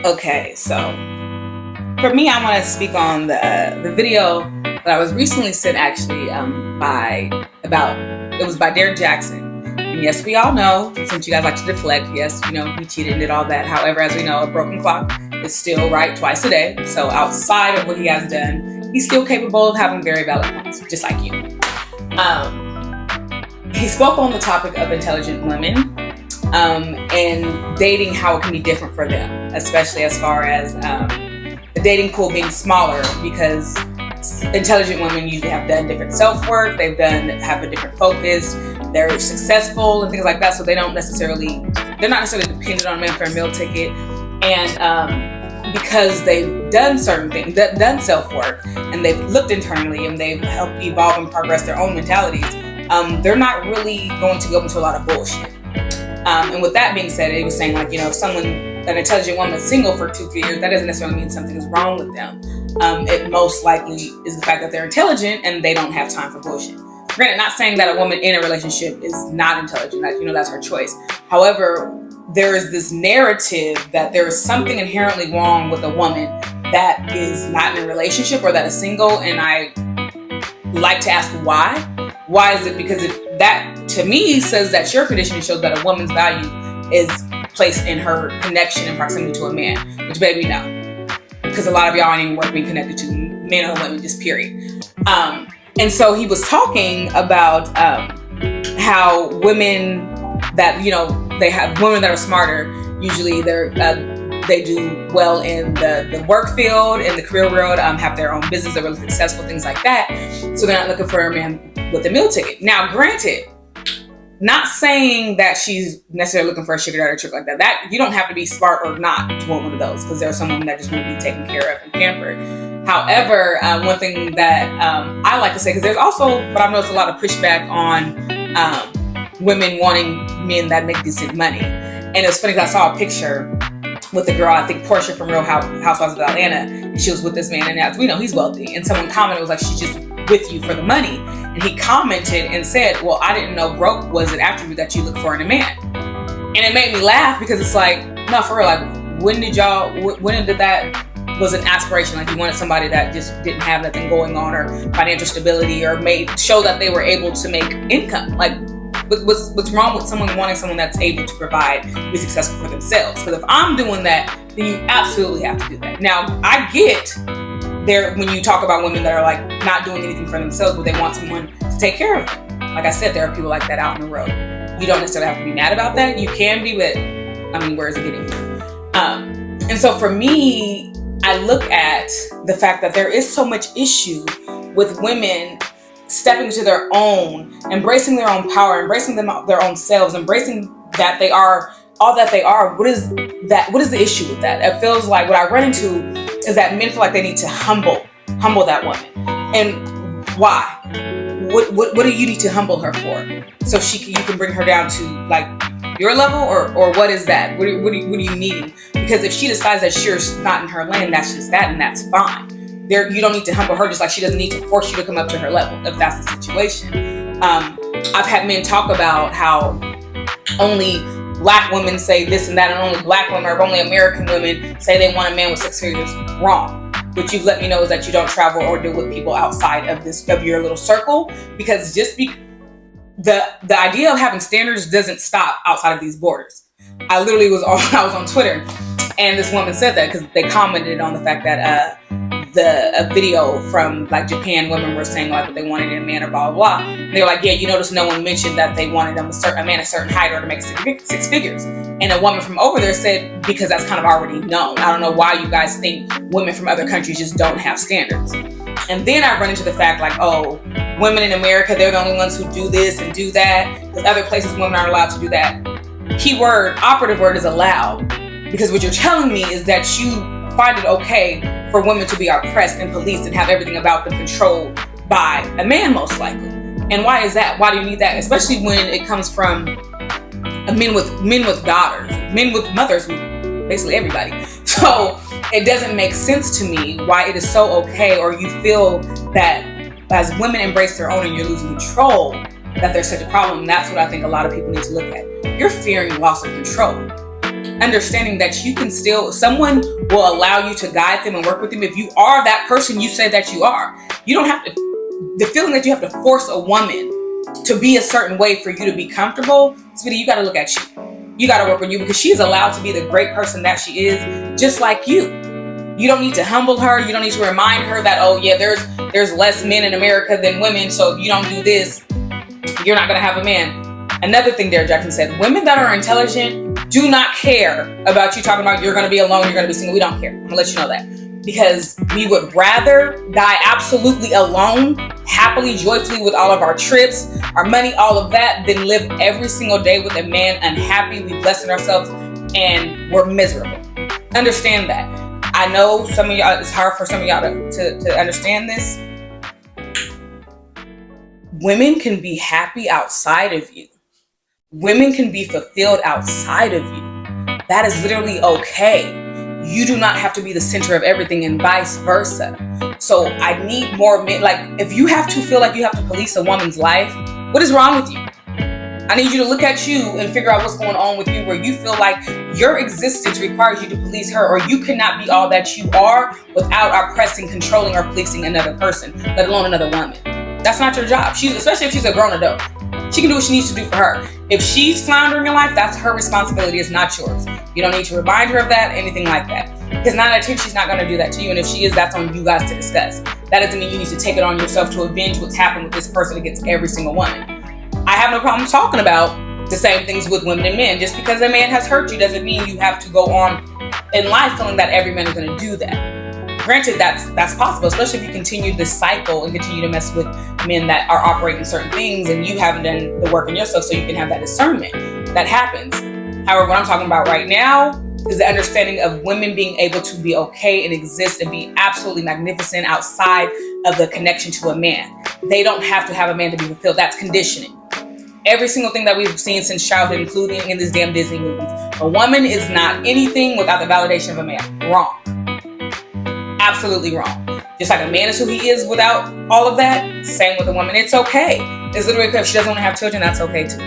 Okay, so for me, I want to speak on the video that I was recently sent actually it was by Derek Jackson. And yes, we all know, since you guys like to deflect, yes, he cheated and did all that. However, as we know, a broken clock is still right twice a day. So outside of what he has done, he's still capable of having very valid points, just like you. He spoke on the topic of intelligent women and dating, how it can be different for them, especially as far as the dating pool being smaller, because intelligent women usually have done different self-work, have a different focus, they're successful and things like that, so they're not necessarily dependent on men for a meal ticket. And because they've done certain things, done self-work, and they've looked internally and they've helped evolve and progress their own mentalities, they're not really going to go into a lot of bullshit. And with that being said, it was saying, like, if an intelligent woman is single for 2-3 years, that doesn't necessarily mean something is wrong with them. It most likely is the fact that they're intelligent and they don't have time for bullshit. Granted, not saying that a woman in a relationship is not intelligent, that's her choice. However, there is this narrative that there is something inherently wrong with a woman that is not in a relationship or that is single, and I like to ask why. Why is it? Because if that, to me, says that your conditioning shows that a woman's value is placed in her connection and proximity to a man, which, baby, no. Because a lot of y'all aren't even worth being connected to, men or women, just period. And so he was talking about how women that, they have women that are smarter, usually they do well in the work field, in the career world, have their own business, they're really successful, things like that. So they're not looking for a man with a meal ticket. Now, granted, not saying that she's necessarily looking for a sugar daddy or trick like that. That you don't have to be smart or not to want one of those, because there are some women that just want to be taken care of and pampered. However, one thing that I like to say, because there's also, but I've noticed a lot of pushback on women wanting men that make decent money. And it's funny because I saw a picture with a girl, I think Portia from Real Housewives of Atlanta, and she was with this man, and as we know, he's wealthy. And someone commented, was like, she's just with you for the money. And he commented and said, well, I didn't know broke was an attribute that you look for in a man. And it made me laugh, because it's like, no, for real, like, when did that was an aspiration? Like, you wanted somebody that just didn't have nothing going on, or financial stability, or show that they were able to make income. Like, what's wrong with someone wanting someone that's able to provide, be successful for themselves? Because if I'm doing that, then you absolutely have to do that. Now, I get there when you talk about women that are like not doing anything for themselves, but they want someone to take care of them. Like I said, there are people like that out on the road. You don't necessarily have to be mad about that. You can be, but where is it getting you? And so for me, I look at the fact that there is so much issue with women stepping to their own, embracing their own power, embracing their own selves, embracing that they are all that they are. What is the issue with that? It feels like what I run into is that men feel like they need to humble that woman. And why? What do you need to humble her for? So you can bring her down to like your level, or what is that? What are you needing? Because if she decides that you're not in her lane, that's just that, and that's fine. You don't need to humble her, just like she doesn't need to force you to come up to her level, if that's the situation. I've had men talk about how only Black women say this and that, and only Black women or only American women say they want a man with 6 figures. Wrong. What you've let me know is that you don't travel or deal with people outside of your little circle, because the idea of having standards doesn't stop outside of these borders. I literally was on Twitter, and this woman said that because they commented on the fact that a video from like Japan, women were saying like what they wanted in a man or blah blah blah. And they were like, yeah, you notice no one mentioned that they wanted a man a certain height or to make six figures. And a woman from over there said, because that's kind of already known. I don't know why you guys think women from other countries just don't have standards. And then I run into the fact like, oh, women in America, they're the only ones who do this and do that, because other places women aren't allowed to do that. Keyword, operative word is allowed. Because what you're telling me is that you find it okay for women to be oppressed and policed and have everything about them controlled by a man, most likely. And why is that? Why do you need that? Especially when it comes from men with daughters, men with mothers, basically everybody. So it doesn't make sense to me why it is so okay, or you feel that as women embrace their own and you're losing control, that there's such a problem. That's what I think a lot of people need to look at. You're fearing loss of control. understanding that you can still, someone will allow you to guide them and work with them if you are that person you say that you are. You don't have to, the feeling that you have to force a woman to be a certain way for you to be comfortable, sweetie, you got to look at you. You got to work on you, because she's allowed to be the great person that she is, just like you. You don't need to humble her. You don't need to remind her that, oh yeah, there's less men in America than women, so if you don't do this, you're not going to have a man. Another thing Derek Jackson said, women that are intelligent do not care about you talking about you're going to be alone, you're going to be single. We don't care. I'm going to let you know that. Because we would rather die absolutely alone, happily, joyfully, with all of our trips, our money, all of that, than live every single day with a man unhappy. We've lessened ourselves and we're miserable. Understand that. I know some of y'all, it's hard for some of y'all to understand this. Women can be happy outside of you. Women can be fulfilled outside of you. That is literally okay. You do not have to be the center of everything, and vice versa. So I need more men. Like, if you have to feel like you have to police a woman's life, what is wrong with you? I need you to look at you and figure out what's going on with you, where you feel like your existence requires you to police her, or you cannot be all that you are without oppressing, controlling, or policing another person, let alone another woman. That's not your job. Especially if she's a grown adult. She can do what she needs to do for her. If she's floundering in life, that's her responsibility. It's not yours. You don't need to remind her of that, anything like that. Because 9 out of 10, she's not going to do that to you. And if she is, that's on you guys to discuss. That doesn't mean you need to take it on yourself to avenge what's happened with this person against every single woman. I have no problem talking about the same things with women and men. Just because a man has hurt you doesn't mean you have to go on in life feeling that every man is going to do that. Granted, that's possible, especially if you continue this cycle and continue to mess with men that are operating certain things and you haven't done the work on yourself so you can have that discernment. That happens. However, what I'm talking about right now is the understanding of women being able to be okay and exist and be absolutely magnificent outside of the connection to a man. They don't have to have a man to be fulfilled. That's conditioning. Every single thing that we've seen since childhood, including in these damn Disney movies, a woman is not anything without the validation of a man. Wrong. Absolutely wrong. Just like a man is who he is without all of that, same with a woman. It's okay. It's literally okay. If she doesn't want to have children, that's okay too.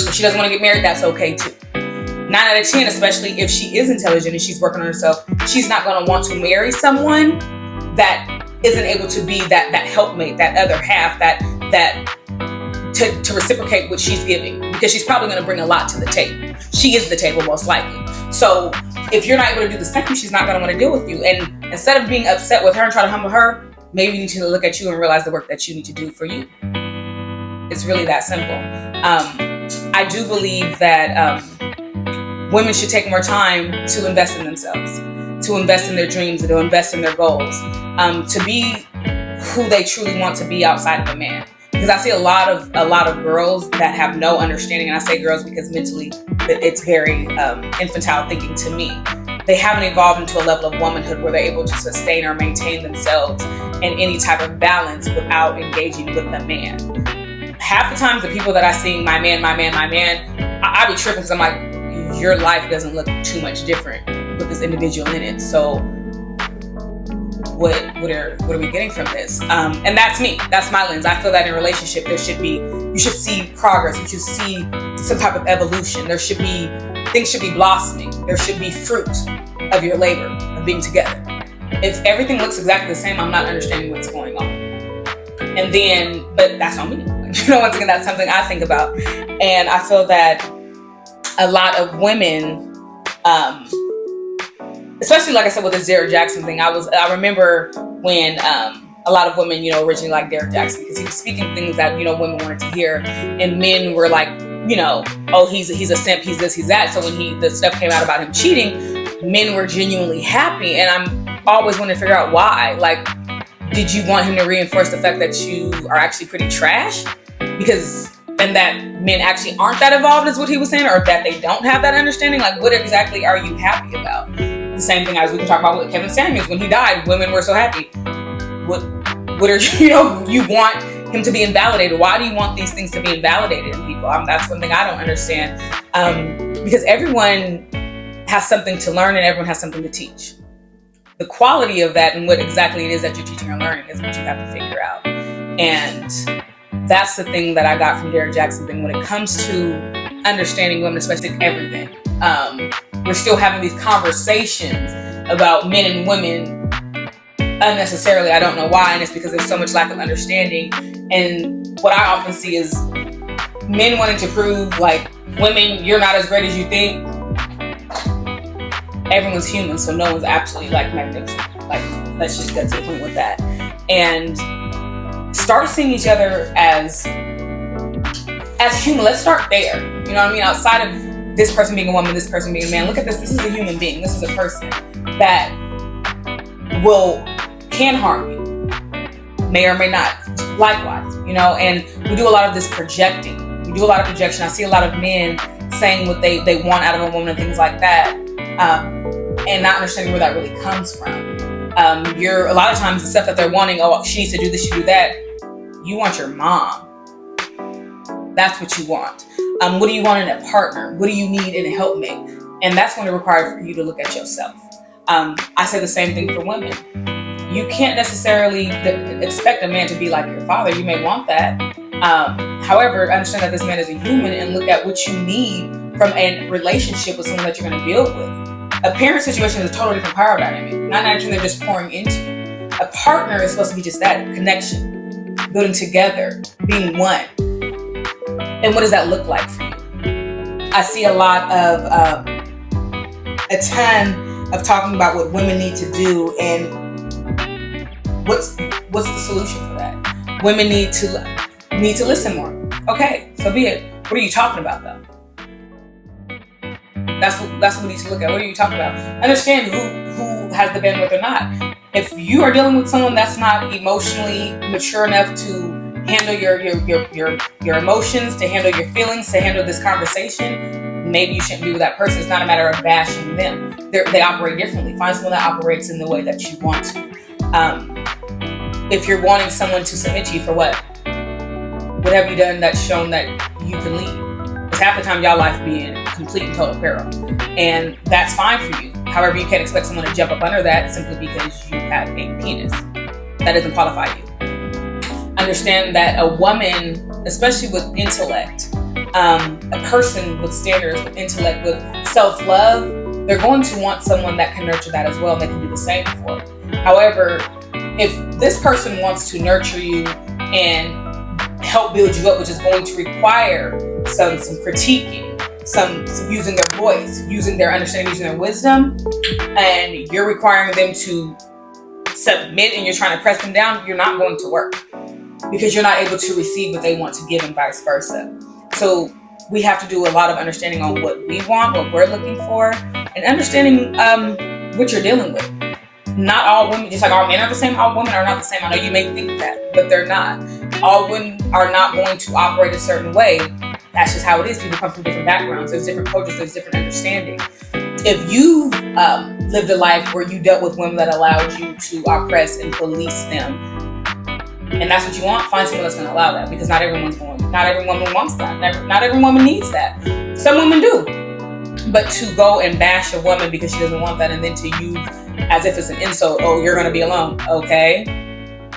If she doesn't want to get married, that's okay too. 9 out of 10, especially if she is intelligent and she's working on herself, she's not going to want to marry someone that isn't able to be that helpmate, that other half, to reciprocate what she's giving, because she's probably going to bring a lot to the table. She is the table, most likely. So if you're not able to do the same, she's not going to want to deal with you. And instead of being upset with her and trying to humble her, maybe you need to look at you and realize the work that you need to do for you. It's really that simple. I do believe that women should take more time to invest in themselves, to invest in their dreams, to invest in their goals, to be who they truly want to be outside of a man. Because I see a lot of girls that have no understanding, and I say girls because mentally it's very infantile thinking to me. They haven't evolved into a level of womanhood where they're able to sustain or maintain themselves in any type of balance without engaging with the man. Half the times the people that I see, my man, I be tripping because I'm like, your life doesn't look too much different with this individual in it. So what are we getting from this? And that's me. That's my lens. I feel that in a relationship, you should see progress. You should see some type of evolution. Things should be blossoming. There should be fruit of your labor of being together. If everything looks exactly the same, I'm not understanding what's going on. But that's on me. Once again, that's something I think about. And I feel that a lot of women, especially like I said with this Derek Jackson thing, I remember when a lot of women, originally liked Derek Jackson because he was speaking things that, women wanted to hear, and men were like, oh, he's a simp, he's this, he's that. So when the stuff came out about him cheating, men were genuinely happy, and I'm always wanting to figure out why. Like, did you want him to reinforce the fact that you are actually pretty trash? And that men actually aren't that evolved is what he was saying, or that they don't have that understanding? Like, what exactly are you happy about? The same thing as we can talk about with Kevin Samuels. When he died, women were so happy. What are you want him to be invalidated? Why do you want these things to be invalidated in people? That's one thing I don't understand. Because everyone has something to learn and everyone has something to teach. The quality of that and what exactly it is that you're teaching or learning is what you have to figure out. And that's the thing that I got from Derek Jackson thing when it comes to understanding women, especially everything. We're still having these conversations about men and women unnecessarily. I don't know why, and it's because there's so much lack of understanding. And what I often see is men wanting to prove, like, women, you're not as great as you think. Everyone's human, so no one's absolutely like magnificent. Like, let's just get to the point with that. And start seeing each other as human. Let's start there. You know what I mean? Outside of this person being a woman, this person being a man. Look at this. This is a human being. This is a person that can harm you, may or may not. Likewise, you know. And we do a lot of this projecting. We do a lot of projection. I see a lot of men saying what they want out of a woman and things like that, and not understanding where that really comes from. A lot of times the stuff that they're wanting, oh, she needs to do this, she do that. You want your mom. That's what you want. What do you want in a partner? What do you need in a helpmate? And that's going to require for you to look at yourself. I say the same thing for women. You can't necessarily expect a man to be like your father. You may want that. However, understand that this man is a human and look at what you need from a relationship with someone that you're going to build with. A parent situation is a totally different power dynamic. Not actually they're just pouring into you. A partner is supposed to be just that, connection, building together, being one. And what does that look like for you? I see a lot of, a ton of talking about what women need to do and what's the solution for that? Women need to listen more. Okay, so be it. What are you talking about though? That's what we need to look at. What are you talking about? Understand who has the bandwidth or not. If you are dealing with someone that's not emotionally mature enough to handle your emotions, to handle your feelings, to handle this conversation, maybe you shouldn't be with that person. It's not a matter of bashing them. They operate differently. Find someone that operates in the way that you want to. If you're wanting someone to submit to you for what? What have you done that's shown that you can lead? Because half the time y'all life be in complete and total peril. And that's fine for you. However, you can't expect someone to jump up under that simply because you have a penis. That doesn't qualify you. Understand that a woman, especially with intellect, a person with standards, with intellect, with self-love, they're going to want someone that can nurture that as well, and they can do the same for it. However, if this person wants to nurture you and help build you up, which is going to require some critiquing, some using their voice, using their understanding, using their wisdom, and you're requiring them to submit and you're trying to press them down, you're not going to work because you're not able to receive what they want to give and vice versa. So we have to do a lot of understanding on what we want, what we're looking for, and understanding what you're dealing with. Not all women, just like all men are the same, all women are not the same. I know you may think that, but they're not. All women are not going to operate a certain way. That's just how it is. People come from different backgrounds. There's different cultures. There's different understanding. If you've lived a life where you dealt with women that allowed you to oppress and police them, and that's what you want, find someone that's going to allow that, because not every woman wants that. Not every woman needs that. Some women do. But to go and bash a woman because she doesn't want that, and then to use as if it's an insult, oh, you're going to be alone. Okay.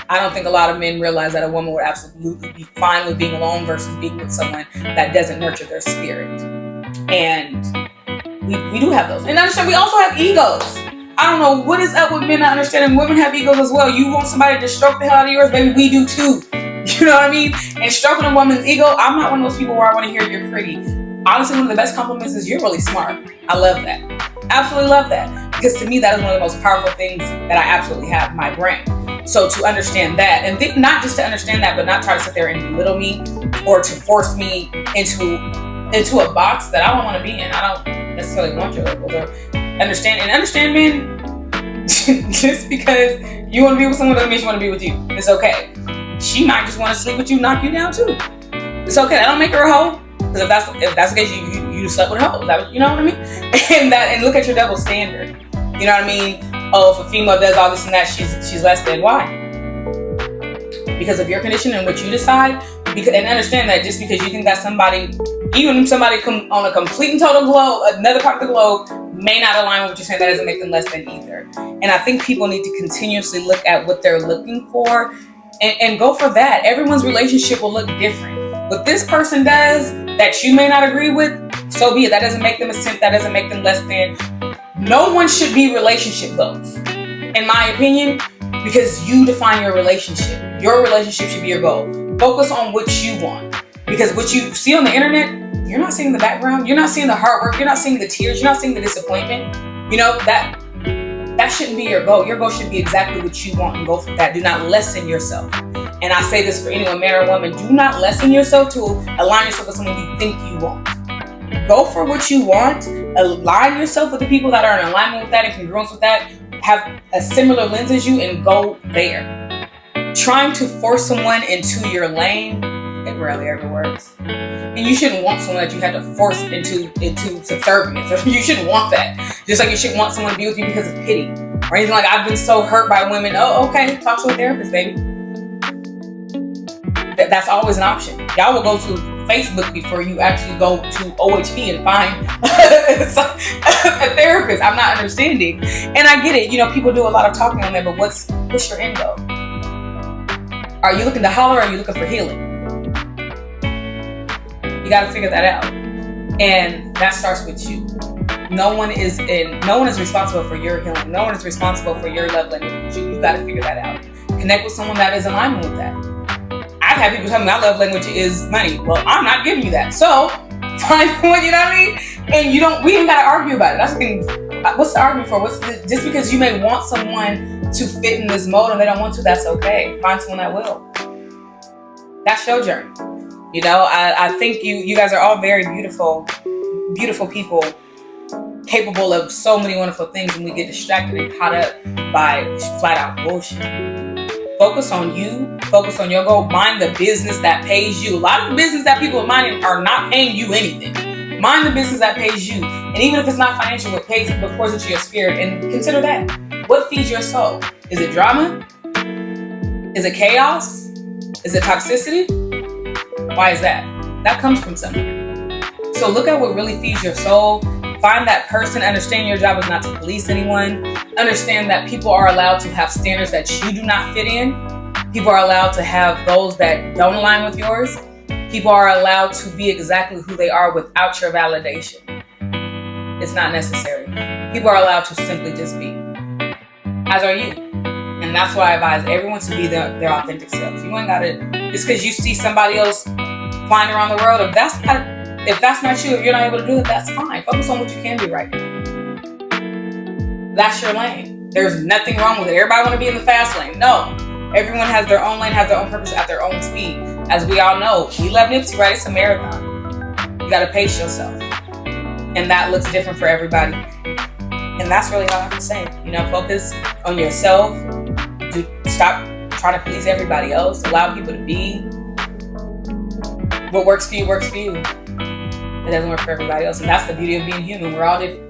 I don't think a lot of men realize that a woman would absolutely be fine with being alone versus being with someone that doesn't nurture their spirit. And we do have those. And understand, we also have egos. I don't know what is up with men not understanding women have egos as well. You want somebody to stroke the hell out of yours, baby, we do too. You know what I mean? And stroking a woman's ego, I'm not one of those people where I want to hear you're pretty. Honestly, one of the best compliments is you're really smart. I love that. Absolutely love that. Because to me, that is one of the most powerful things that I absolutely have in my brain. So to understand that, and not just to understand that, but not try to sit there and belittle me or to force me into a box that I don't want to be in. I don't necessarily want your labels. Or understand men, just because you want to be with someone doesn't mean she want to be with you. It's okay. She might just want to sleep with you, knock you down too. It's okay. That don't make her a hoe. Because if that's the case, you slept with a hoe. You know what I mean? And look at your double standard. You know what I mean? Oh, if a female does all this and that, she's less than. Why? Because of your condition and what you decide. And understand that just because you think that somebody come on a complete and total globe, another part of the globe, may not align with what you're saying, that doesn't make them less than either. And I think people need to continuously look at what they're looking for and go for that. Everyone's relationship will look different. What this person does that you may not agree with, So be it. That doesn't make them a simp. That doesn't make them less than. No one should be relationship goals, in my opinion, because you define your relationship. Your relationship should be your goal. Focus on what you want, because what you see on the internet, you're not seeing the background. You're not seeing the hard work. You're not seeing the tears. You're not seeing the disappointment. You know, that shouldn't be your goal. Your goal should be exactly what you want, and go for that. Do not lessen yourself. And I say this for anyone, man or woman, do not lessen yourself to align yourself with someone you think you want. Go for what you want. Align yourself with the people that are in alignment with that and congruence with that, have a similar lens as you, and go there. Trying to force someone into your lane, it rarely ever works. And you shouldn't want someone that you had to force into subservience. You shouldn't want that. Just like you shouldn't want someone to be with you because of pity or anything. Like, I've been so hurt by women. Oh, okay, talk to a therapist, baby. That's always an option. Y'all will go to Facebook before you actually go to OHP and find a therapist. I'm not understanding. And I get it. You know, people do a lot of talking on there, but what's your end goal? Are you looking to holler, or are you looking for healing? You got to figure that out. And that starts with you. No one is responsible for your healing. No one is responsible for your love language. You got to figure that out. Connect with someone that is in alignment with that. I've had people tell me my love language is money. Well, I'm not giving you that. So find one, you know what I mean? And we ain't got to argue about it. That's the thing. What's the argument for? Just because you may want someone to fit in this mold and they don't want to, that's okay. Find someone that will. That's your journey. You know, I think you guys are all very beautiful, beautiful people, capable of so many wonderful things, and we get distracted and caught up by flat out bullshit. Focus on you. Focus on your goal. Mind the business that pays you. A lot of the business that people are minding are not paying you anything. Mind the business that pays you. And even if it's not financial, what pays but pours into your spirit. And consider that. What feeds your soul? Is it drama? Is it chaos? Is it toxicity? Why is that? That comes from somewhere. So look at what really feeds your soul. Find that person. Understand your job is not to police anyone. Understand that people are allowed to have standards that you do not fit in. People are allowed to have goals that don't align with yours. People are allowed to be exactly who they are without your validation. It's not necessary. People are allowed to simply just be. As are you. And that's why I advise everyone to be their authentic selves. You ain't got to, just because you see somebody else flying around the world, if that's not you, if you're not able to do it, that's fine. Focus on what you can do right now. That's your lane. There's nothing wrong with it. Everybody want to be in the fast lane. No. Everyone has their own lane, has their own purpose at their own speed. As we all know, we love Nipsey, right? It's a marathon. You got to pace yourself. And that looks different for everybody. And that's really all I have to say. You know, focus on yourself. Stop trying to please everybody else. Allow people to be. What works for you works for you. It doesn't work for everybody else. And that's the beauty of being human. We're all different.